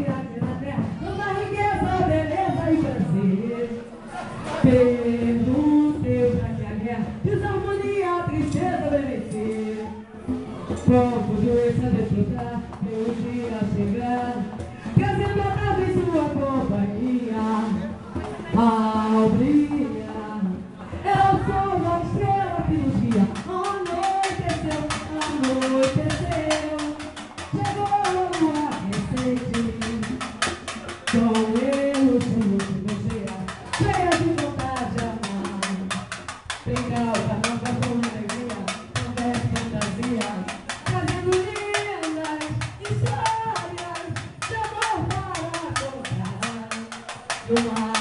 que aqui na terra tanta riqueza, beleza e prazer. Perguntei pra que a guerra, desarmonia, tristeza vencer. Como doença desfrutar, meu dia chegar, trazendo a casa em sua companhia. Ao brilhar, é o sol da estrela que nos guia. Anoiteceu, chegou a lua recente, com eu junto você, cheia de vontade de amar. Tem calma, não passou alegria, não desce fantasia, trazendo lindas histórias de amor para contar.